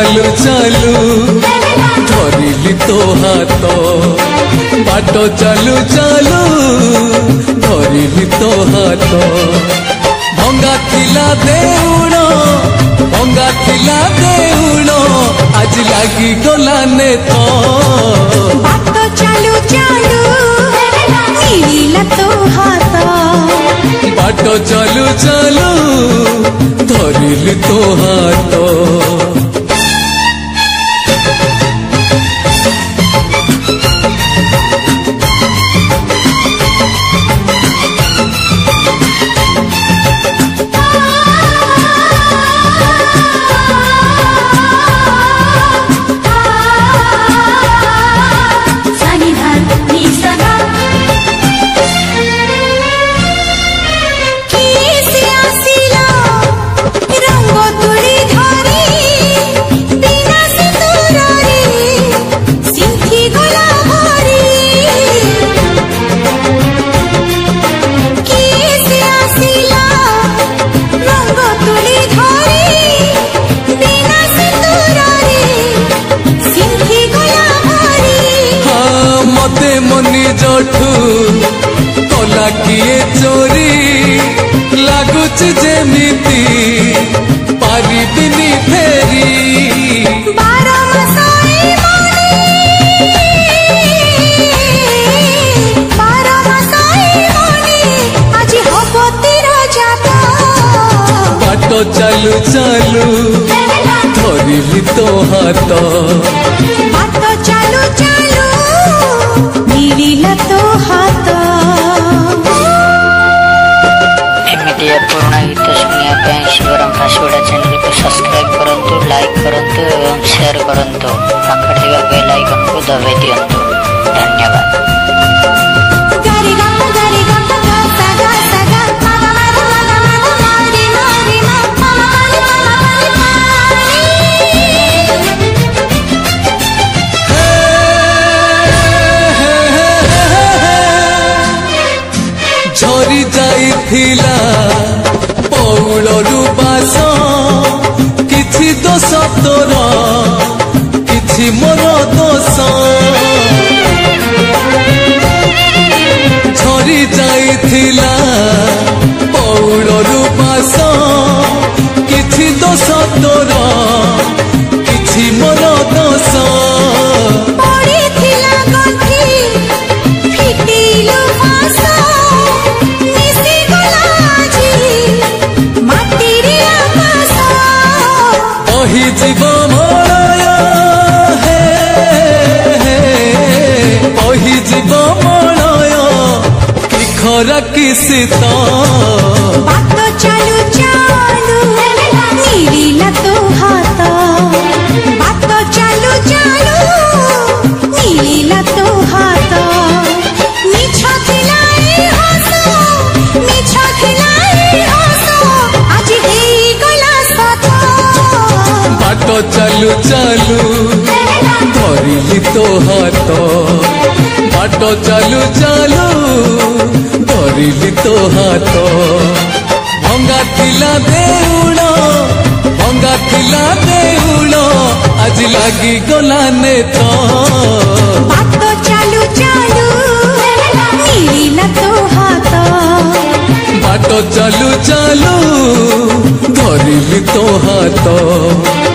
चालू चालू धरिली तो हाथ बाट चालू चालू धरिली तो हाथ भंगा थिला देउण आज लागी गला ने तो बाट चालू चालू मिलिला तो हाथ बाट चालू चालू धरिली तो हाथ मनी जठू कला किए चोरी लगुच जेमिति पारिबिनी फेरी बाट चालू चालू धरिली तो हाथ बाट चालू चालू मिलिला तो हाथ एमती पुराना गीत शुणा शिवराम फासुड़ा चैनल को सब्सक्राइब करंतु लाइक करंतु एवं शेयर करंतु पाखरे ଥିବା बेल आइकन को दबाई दियंतु धन्यवाद। झरी जाइथिला पौलरू बास किछि दोष तोर किछि मोर दोष झरी जाइथिला पौलरू बास किछि दोष तोर किछि मोर दोष जीव मलय कही जीव मलय खरा किसित बाट चालू चालू मिलिला तो हाथ बाट चालू चालू मिलिला तो हाथ मिछ खिलाई हस आज हेई गला साथ बाट चालू चालू धरिली तो हाथ बाट चालू चालू धरिली तो हाथ भंगा थिला देउण आज लागी गला ने तो बाट चालू चालू मिलिला तो हाथ बाट चालू चालू धरिली तो हाथ।